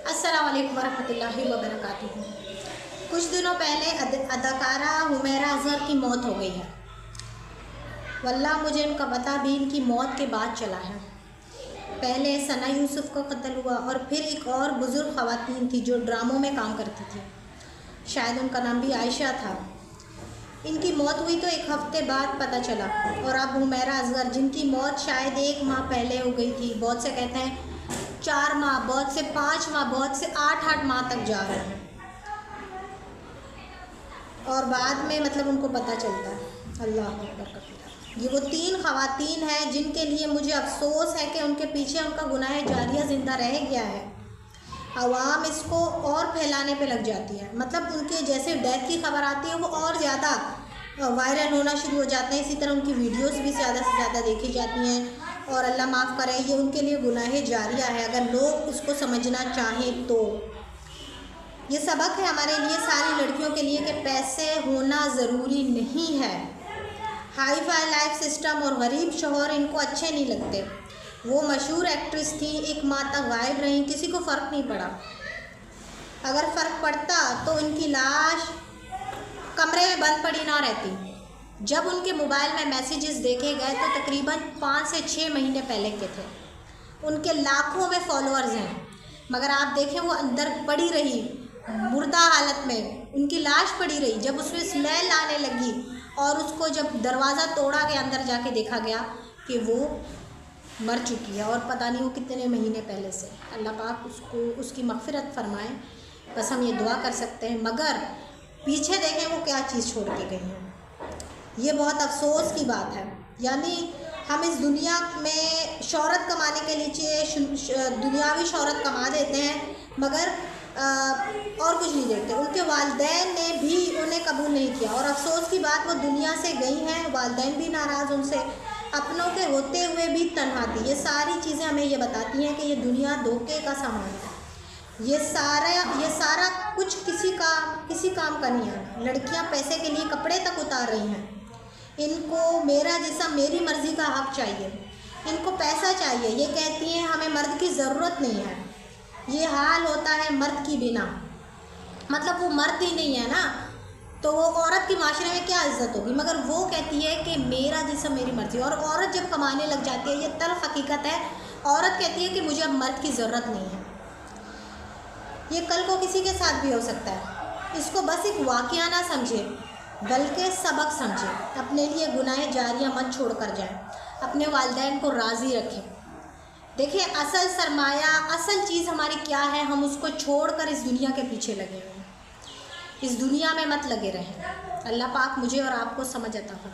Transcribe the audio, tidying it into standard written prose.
अस्सलाम वालेकुम वरहमतुल्लाहि वबरकातुहू। कुछ दिनों पहले अदाकारा हुमैरा अज़हर की मौत हो गई है। वल्लाह मुझे इनका पता भी इनकी मौत के बाद चला है। पहले सना यूसुफ का कत्ल हुआ और फिर एक और बुज़ुर्ग ख़वातीन थी जो ड्रामों में काम करती थी, शायद उनका नाम भी आयशा था। इनकी मौत हुई तो एक हफ़्ते बाद पता चला। और अब हुमैरा अज़हर जिनकी मौत शायद 1 माह पहले हो गई थी, बहुत से कहते हैं 4 माह, बहुत से 5 माह, बहुत से 8 माह तक जा रहे हैं और बाद में मतलब उनको पता चलता है। अल्लाह अकबर कबीरा। ये वो 3 ख़वातीन हैं जिनके लिए मुझे अफसोस है कि उनके पीछे उनका गुनाह जारिया ज़िंदा रह गया है। आवाम इसको और फैलाने पे लग जाती है, मतलब उनके जैसे डेथ की खबर आती है वो और ज़्यादा वायरल होना शुरू हो जाते हैं। इसी तरह उनकी वीडियोस भी ज़्यादा से ज़्यादा देखी जाती हैं और अल्लाह माफ़ करे, ये उनके लिए गुनाह जारिया है अगर लोग उसको समझना चाहें तो। ये सबक है हमारे लिए, सारी लड़कियों के लिए, कि पैसे होना ज़रूरी नहीं है। हाई फाई लाइफ सिस्टम और गरीब शोहर इनको अच्छे नहीं लगते। वो मशहूर एक्ट्रेस थी, 1 माह तक गायब रही, किसी को फ़र्क नहीं पड़ा। अगर फ़र्क पड़ता तो इनकी लाश कमरे में बंद पड़ी ना रहती। जब उनके मोबाइल में मैसेजेस देखे गए तो तकरीबन 5 से 6 महीने पहले के थे। उनके लाखों में फॉलोअर्स हैं, मगर आप देखें वो अंदर पड़ी रही मुर्दा हालत में, उनकी लाश पड़ी रही। जब उसमें स्मेल आने लगी और उसको जब दरवाज़ा तोड़ा गया, अंदर जाके देखा गया कि वो मर चुकी है और पता नहीं वो कितने महीने पहले से। अल्लाह पाक उसको उसकी मग़फ़िरत फ़रमाए, बस हम ये दुआ कर सकते हैं। मगर पीछे देखें वो क्या चीज़ छोड़ के गई हैं, ये बहुत अफसोस की बात है। यानी हम इस दुनिया में शोहरत कमाने के लिए दुनियावी शोहरत कमा देते हैं, मगर और कुछ नहीं देखते। उनके वालिदैन ने भी उन्हें कबूल नहीं किया और अफसोस की बात वो दुनिया से गई हैं, वालिदैन भी नाराज़ उनसे, अपनों के होते हुए भी तन्हा थी। ये सारी चीज़ें हमें ये बताती हैं कि ये दुनिया धोखे का सामान है। ये सारा कुछ किसी काम का नहीं है। लड़कियां पैसे के लिए कपड़े तक उतार रही हैं। इनको मेरा जिस्म मेरी मर्ज़ी का हक़ चाहिए, इनको पैसा चाहिए। ये कहती हैं हमें मर्द की ज़रूरत नहीं है। ये हाल होता है मर्द की बिना, मतलब वो मर्द ही नहीं है ना, तो वो औरत की माशरे में क्या इज़्ज़त होगी। मगर वो कहती है कि मेरा जिस्म मेरी मर्ज़ी। और औरत जब कमाने लग जाती है, ये तल्ख़ हकीकत है, औरत कहती है कि मुझे अब मर्द की ज़रूरत नहीं है। ये कल को किसी के साथ भी हो सकता है। इसको बस एक वाक़या ना समझे बल्कि सबक समझे। अपने लिए गुनाह जारिया मत छोड़ कर जाए, अपने वालिदैन को राज़ी रखें। देखिए असल सरमाया, असल चीज़ हमारी क्या है, हम उसको छोड़कर इस दुनिया के पीछे लगे हुए हैं। इस दुनिया में मत लगे रहें। अल्लाह पाक मुझे और आपको समझ अता फरमाए।